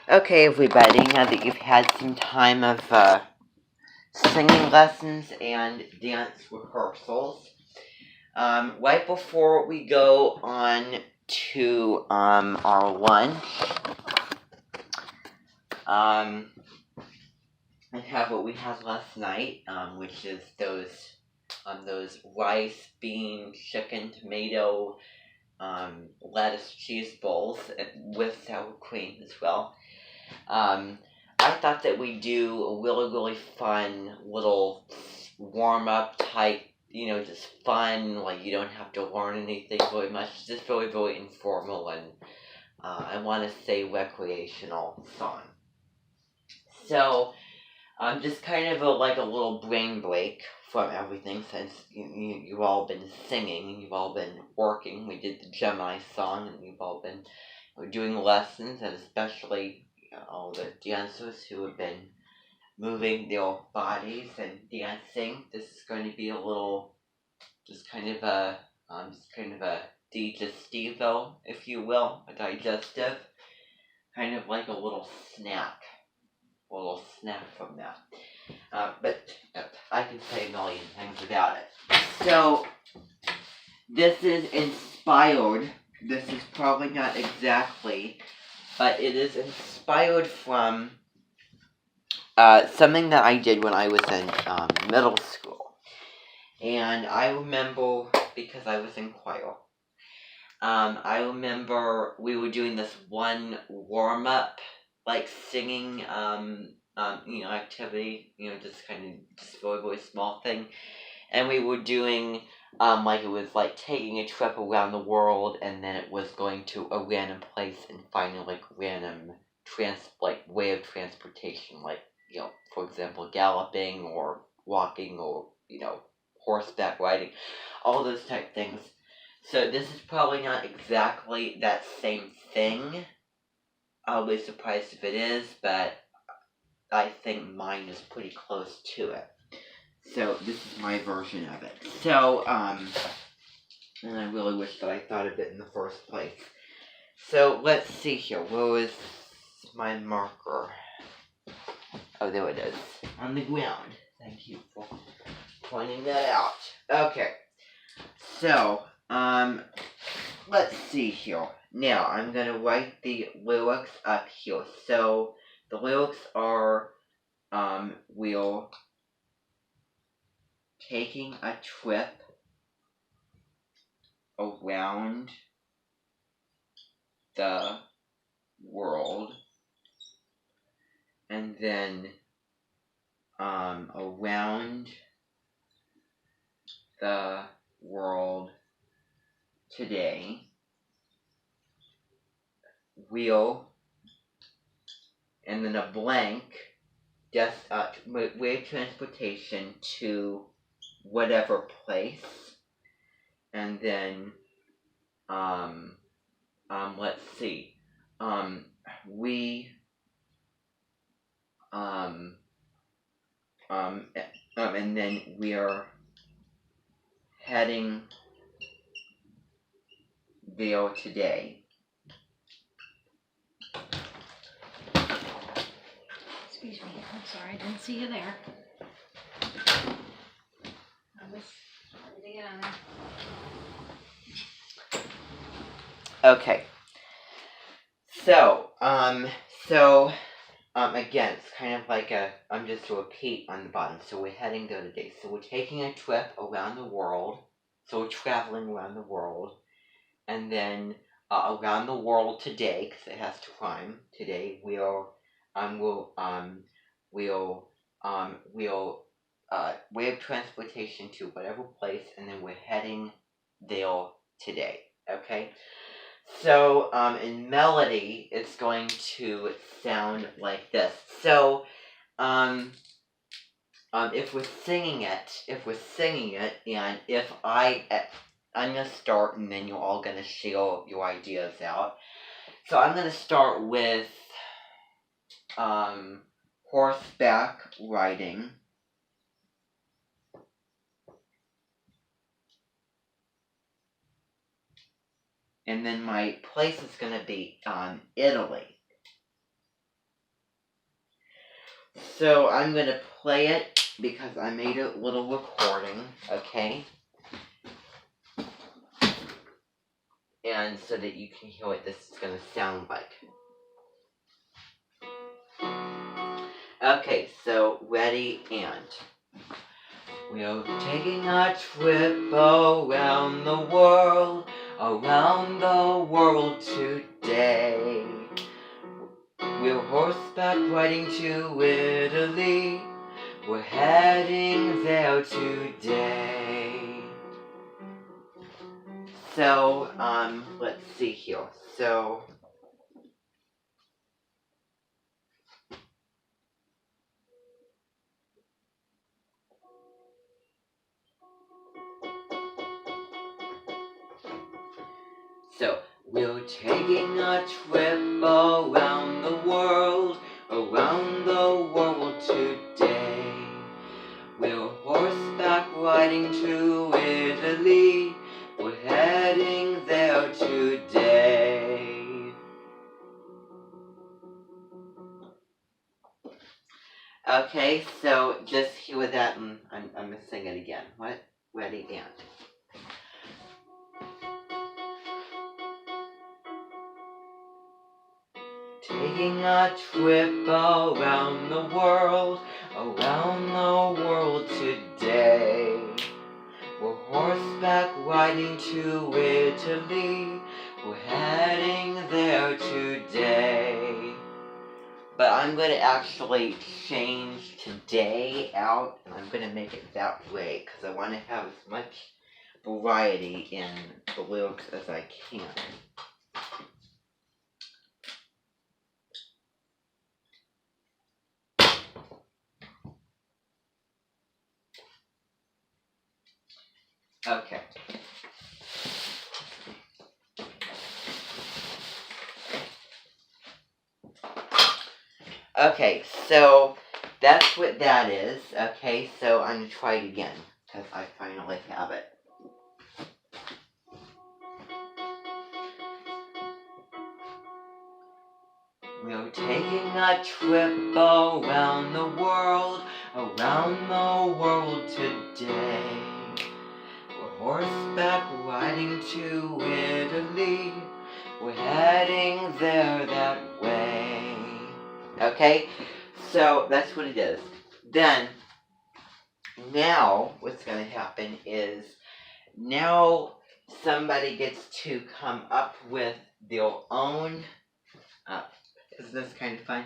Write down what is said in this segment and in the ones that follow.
Okay, everybody, now that you've had some time of singing lessons and dance rehearsals, right before we go on to our lunch, and have what we had last night, which is those rice, bean, chicken, tomato, lettuce, cheese bowls with sour cream as well. I thought that we'd do a really fun little warm-up type, just fun, like you don't have to learn anything very much, just very informal and, I want to say recreational song. So, just kind of like a little brain break from everything since you've all been singing and you've all been working. We did the Gemini song and you've all been doing lessons, and especially all the dancers who have been moving their bodies and dancing. This is going to be a little, just kind of a digestivo, if you will, a digestive, kind of like a little snack from that. But I can say a million things about it. So, this is inspired. This is probably not exactly, but it is inspired from something that I did when I was in middle school. And I remember, because I was in choir, I remember we were doing this one warm-up, like singing, activity, just kind of, just very small thing. And we were doing, like it was like taking a trip around the world, and then it was going to a random place and finding like random way of transportation, like, for example, galloping or walking or, horseback riding, all those type things. So this is probably not exactly that same thing. I'll be surprised if it is, but I think mine is pretty close to it. So this is my version of it. So, and I really wish that I thought of it in the first place. So let's see here. Where was my marker? Oh, there it is. On the ground. Thank you for pointing that out. Okay. So, let's see here. Now, I'm going to write the lyrics up here. So, the lyrics are, we're taking a trip around the world, and then, around the world today, we'll, and then a blank, just way of transportation to whatever place, and then let's see, we and then we are heading there today. Excuse me, I'm sorry, I didn't see you there. I was trying to get on there. Okay. So, again, it's kind of like I'm just a repeat on the bottom. So we're heading there today. So we're taking a trip around the world. So we're traveling around the world. And then, around the world today, because it has to rhyme. Today, we'll way of transportation to whatever place, and then we're heading there today. Okay? So, in melody, it's going to sound like this. So, if we're singing it, and if I'm gonna start, and then you're all gonna share your ideas out. So I'm gonna start with, horseback riding. And then my place is gonna be, Italy. So I'm going to play it because I made a little recording, okay? And so that you can hear what this is going to sound like. Okay, so ready and... We're taking a trip around the world today. We're horseback riding to Italy. We're heading there today. So, let's see here. So, we're taking a trip around the world today. We're horseback riding to Italy. We're heading there today. Okay, so just hear that, and I'm gonna sing it again. What? Ready and. Taking a trip around the world today. We're horseback riding to Italy. We're heading there today. But I'm going to actually change today out, and I'm going to make it that way, because I want to have as much variety in the lyrics as I can. Okay. Okay, so that's what that is. Okay, so I'm going to try it again, because I finally have it. We're taking a trip around the world today. We're horseback riding to Italy. We're heading there that way. Okay, so that's what it is. Then, now what's going to happen is, now somebody gets to come up with their own, isn't this kind of fun?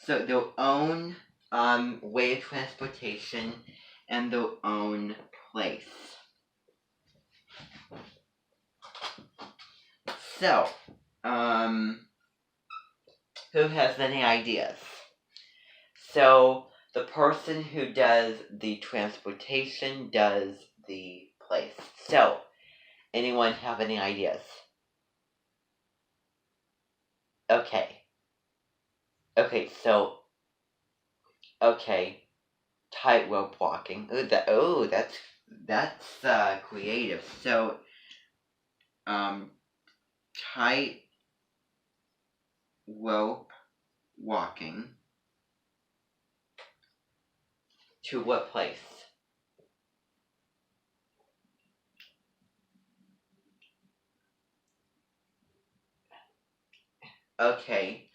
So their own way of transportation and their own place. So, who has any ideas? So, the person who does the transportation does the place. So, anyone have any ideas? Okay. Okay, so, tightrope walking. That's creative. So, tightrope walking to what place? Okay,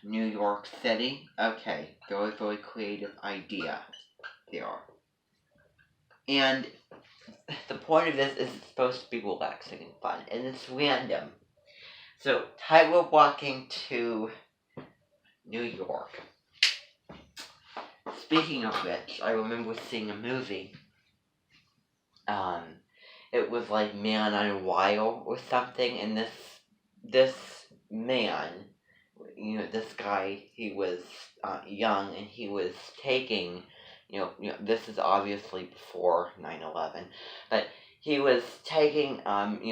New York City. Okay, very, very creative idea there. And the point of this is it's supposed to be relaxing and fun, and it's random. So, tightrope walking to New York. Speaking of which, I remember seeing a movie. It was like Man on a Wire or something, and this man, this guy, he was young, and he was taking, this is obviously before 9/11, but he was taking,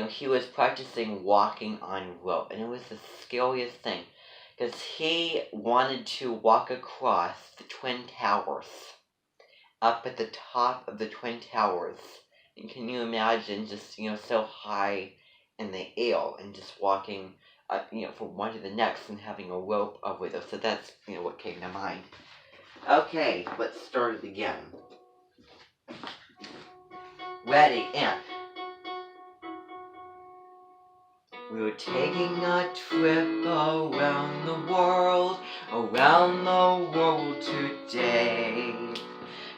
he was practicing walking on rope, and it was the scariest thing, because he wanted to walk across the Twin Towers, up at the top of the Twin Towers. And can you imagine just, so high in the air and just walking from one to the next and having a rope over those. So that's, what came to mind. Okay, let's start it again. Ready, and we were taking a trip around the world today.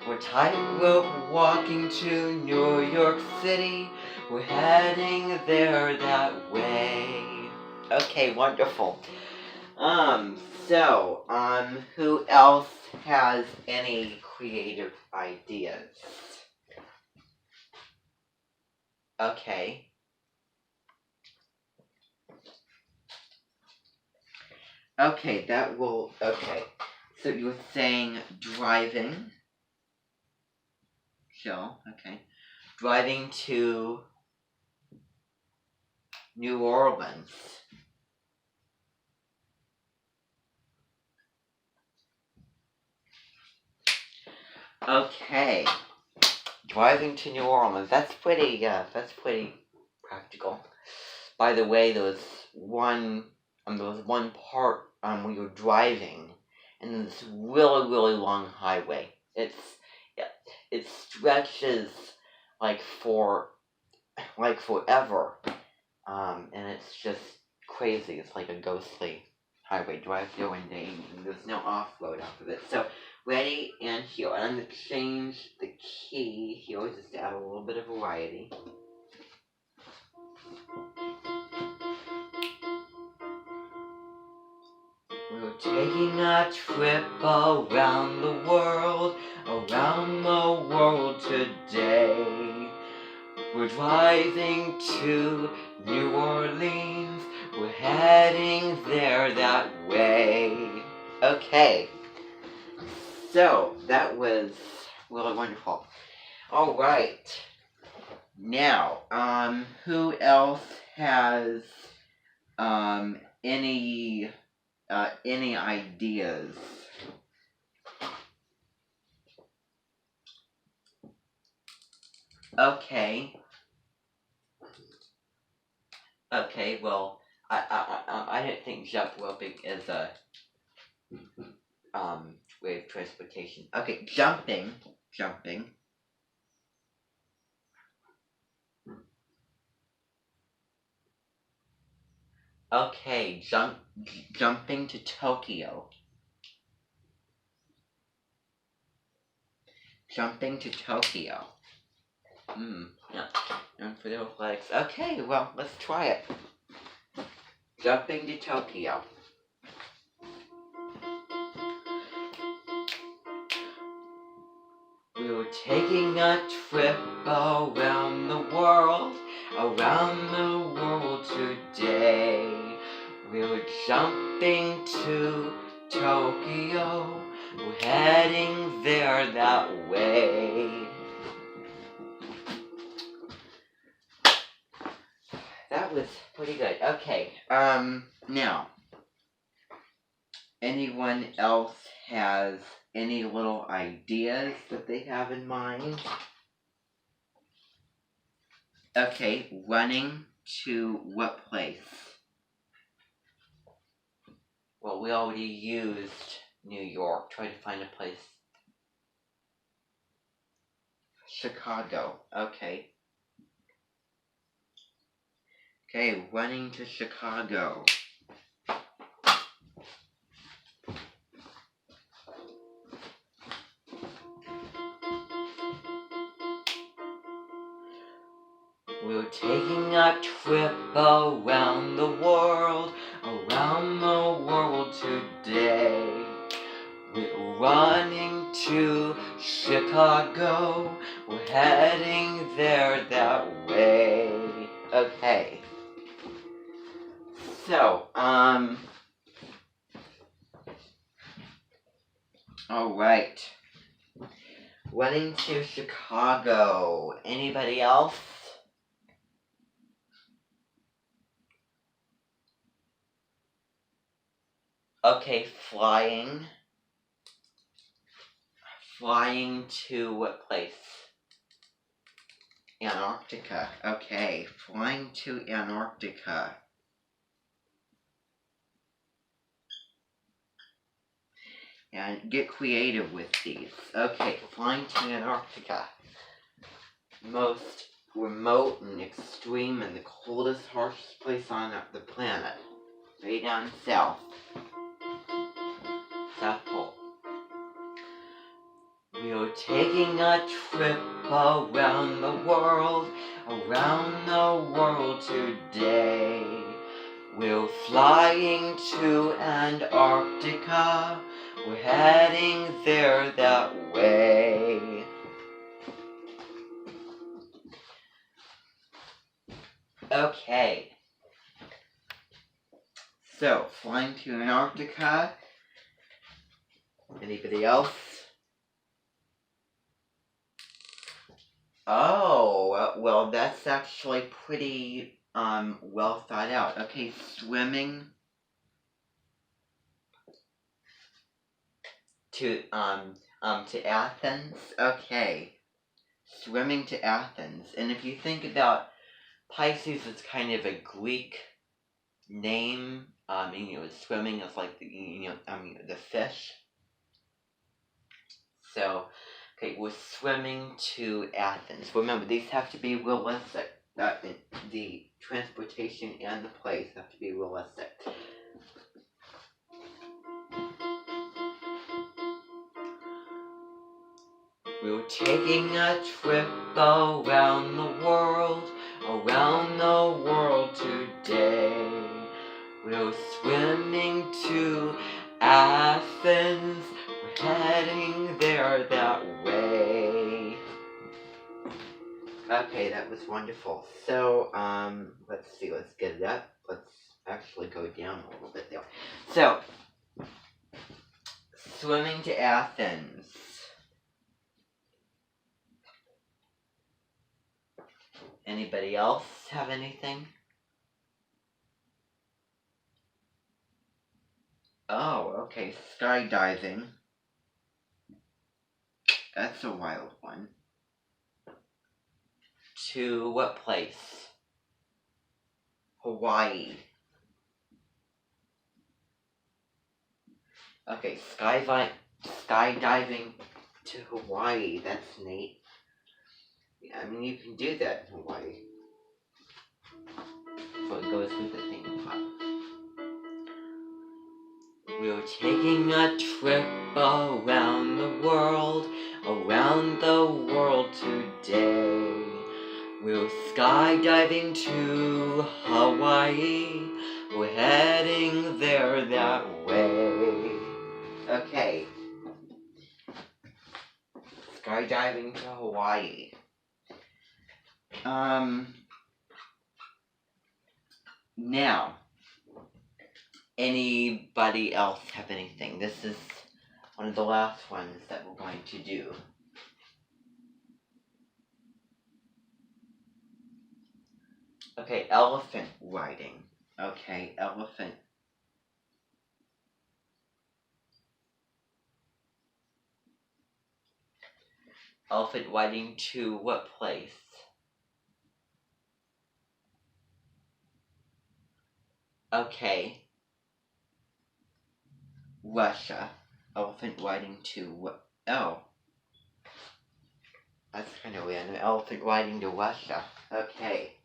We're tightrope walking to New York City. We're heading there that way. Okay, wonderful. Who else has any creative ideas? Okay. Okay, okay. So you were saying driving. So, okay. Driving to New Orleans. Okay. Driving to New Orleans. That's pretty practical. By the way, there was one part where you're driving, and this really, really long highway. It stretches like forever, and it's just crazy. It's like a ghostly highway. Drive through one day, and there's no off-road after this. So ready and here. And I'm gonna change the key here just to add a little bit of variety. We're taking a trip around the world today. We're driving to New Orleans. We're heading there that way. Okay. So, that was really wonderful. Alright. Now, who else has, any ideas? Okay. Okay, well, I don't think jump roping is a, way of transportation. Okay, jumping. Okay, jumping to Tokyo. Jumping to Tokyo. Yeah. And for the legs. Okay, well, let's try it. Jumping to Tokyo. We were taking a trip around the world today. We were jumping to Tokyo. We're heading there that way. That was pretty good. Okay, now, anyone else has any little ideas that they have in mind? Okay, running to what place? Well, we already used New York. Try to find a place. Chicago. Okay. Okay, running to Chicago. We're taking a trip around the world today. We're running to Chicago. We're heading there that way. Okay. So, alright. Running to Chicago. Anybody else? Okay, flying. Flying to what place? Antarctica. Okay, flying to Antarctica. and get creative with these. Okay, flying to Antarctica. Most remote and extreme and the coldest, harshest place on the planet. Way down south. South Pole. We're taking a trip around the world today. We're flying to Antarctica. We're heading there that way. Okay. So, flying to Antarctica. Anybody else? Oh, well, that's actually pretty, well thought out. Okay, swimming to Athens. Okay. Swimming to Athens. And if you think about Pisces, it's kind of a Greek name. Swimming is like the fish. So, okay, we're swimming to Athens. Remember, these have to be realistic. The transportation and the place have to be realistic. We're taking a trip around the world today. We're swimming to Athens. We're heading there that way. Okay, that was wonderful. So, let's see, let's get it up. Let's actually go down a little bit there. So, swimming to Athens. Anybody else have anything? Oh, okay, skydiving. That's a wild one. To what place? Hawaii. Okay, skydiving to Hawaii. That's neat. Yeah, I mean, you can do that in Hawaii. So it goes with the theme park. We're taking a trip around the world today. We're skydiving to Hawaii. We're heading there that way. Okay. Skydiving to Hawaii. Now, anybody else have anything? This is one of the last ones that we're going to do. Okay, elephant riding. Okay, elephant. Elephant riding to what place? Okay. Russia. Elephant riding to what? Oh. That's kind of weird. An elephant riding to Russia. Okay.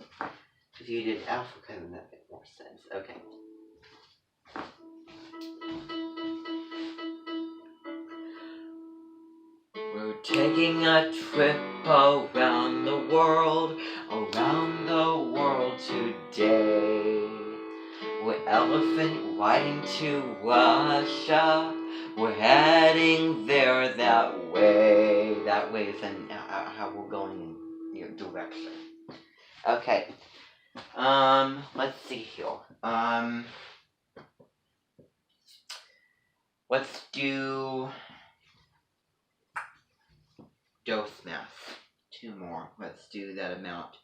If you did Africa, then that makes more sense. Okay. We're taking a trip around the world today. We're elephant riding to Russia. We're heading there that way. That way is how we're going in your direction. Okay. Let's see here. Let's do dose math. 2 more. Let's do that amount.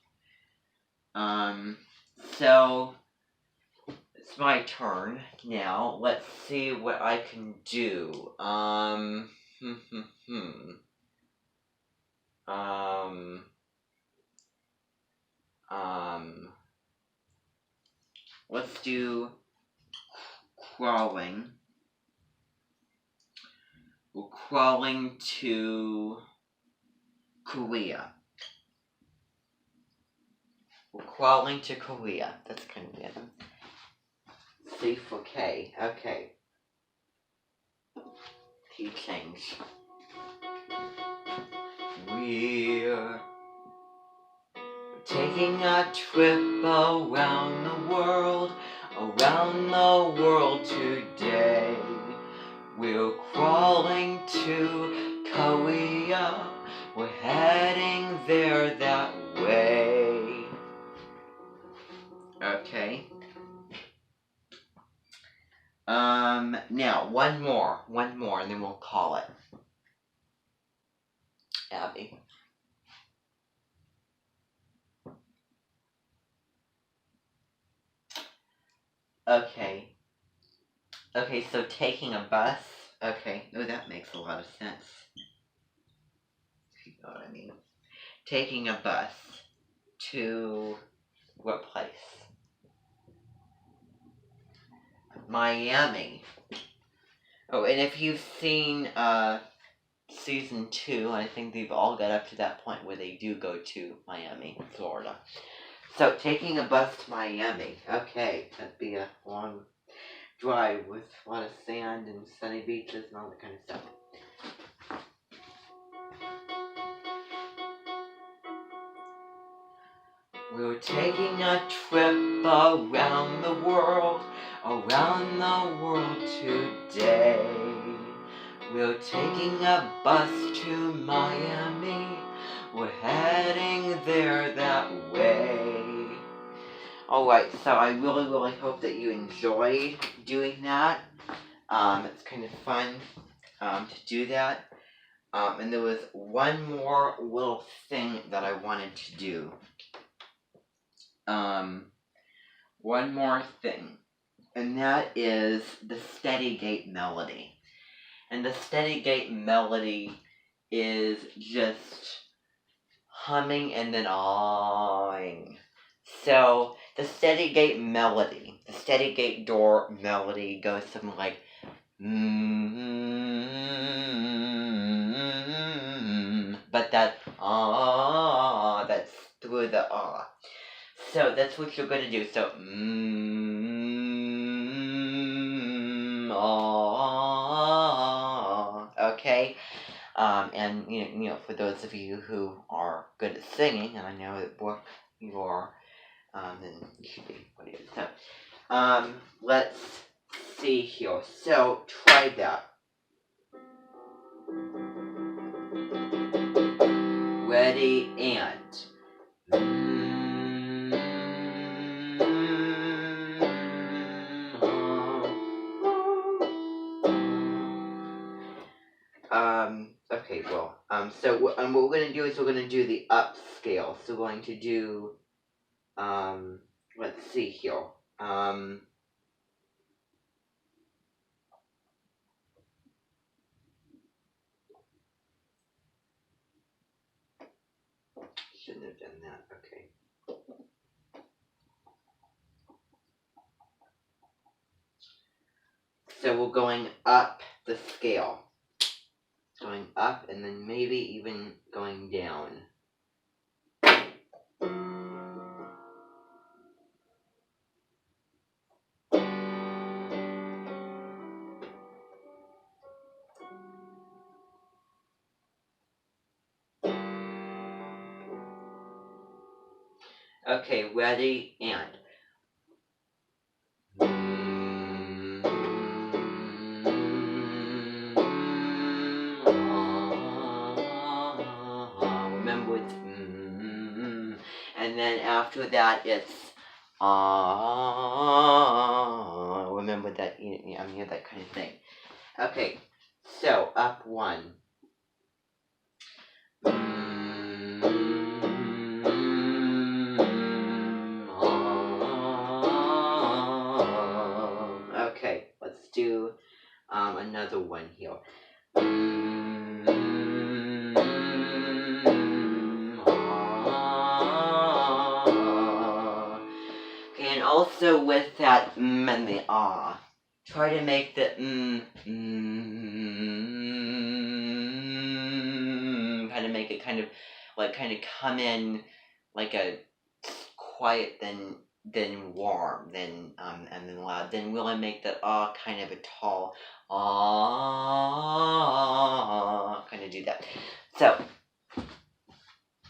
So it's my turn now. Let's see what I can do. Let's do crawling. we're crawling to Korea. We're crawling to Korea. That's kind of random. C for K. Okay. Teachings. We're taking a trip around the world today. We're crawling to Korea. We're heading there that way. Okay. Now one more, and then we'll call it. Abby. Okay. Okay, so taking a bus. Okay, no, that makes a lot of sense. You know what I mean? Taking a bus to what place? Miami. Oh, and if you've seen season 2, I think they've all got up to that point where they do go to Miami, Florida. So taking a bus to Miami. Okay, that'd be a long drive with a lot of sand and sunny beaches and all that kind of stuff. We're taking a trip around the world today. We're taking a bus to Miami. We're heading there that way. Alright, so I really hope that you enjoyed doing that. It's kind of fun to do that. And there was one more little thing that I wanted to do. One more thing. And that is the steady gate melody. And the steady gate melody is just humming and then awing. So the steady gate melody, the steady gate door melody goes something like but that that's through the So that's what you're gonna do. So okay. And you know, for those of you who are good at singing, and I know that Brooke, you are, then you should be pretty good. So, let's see here. So try that. Ready and. Okay, well, so what we're going to do is we're going to do the up scale. So we're going to do, let's see here. Shouldn't have done that, okay. So we're going up the scale. Going up and then maybe even going down. Okay, ready and. Remember it's and then after that it's remember that you know that kind of thing. Okay, so up one. Okay, let's do another one here. And also with that and the try to make the kind of make it kind of come in like a quiet then warm then and then loud. Then really make the kind of a tall kind of do that. So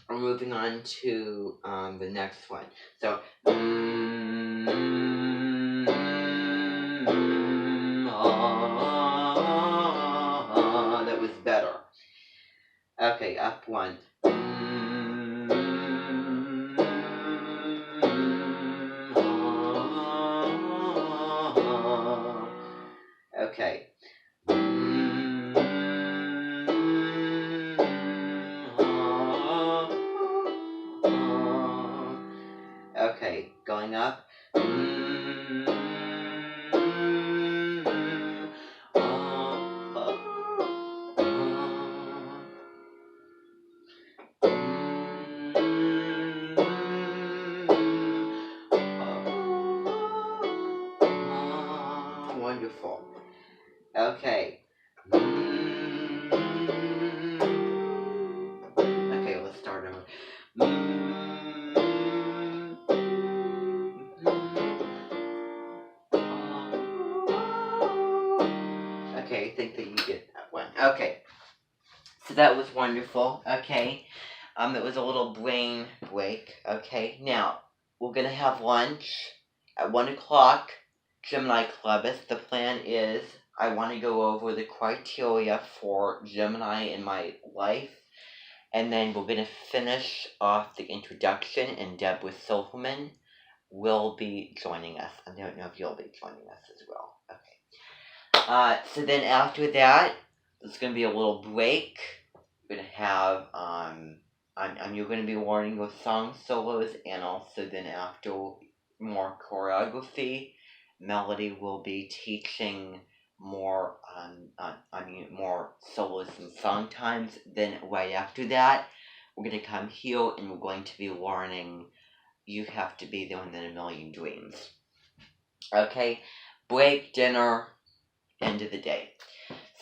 we're moving on to the next one. So that was better. Okay, up one. Okay. Okay, going up. Wonderful. Okay. Okay, let's start over. Okay, I think that you get that one. Okay. So that was wonderful. Okay. It was a little brain break. Okay. Now, we're gonna have lunch at 1 o'clock. Gemini Clubus. The plan is I want to go over the criteria for Gemini in my life. And then we're going to finish off the introduction, and Deborah Silverman will be joining us. I don't know if you'll be joining us as well. Okay. So then after that, there's going to be a little break. We're going to have, you're going to be learning those song solos, and also then after more choreography, Melody will be teaching more more solos and song times. Then right after that, we're going to come here and we're going to be learning You Have to Be There Within a Million Dreams. Okay, break, dinner, end of the day.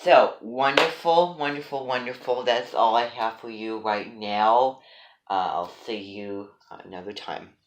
So, wonderful, wonderful, wonderful. That's all I have for you right now. I'll see you another time.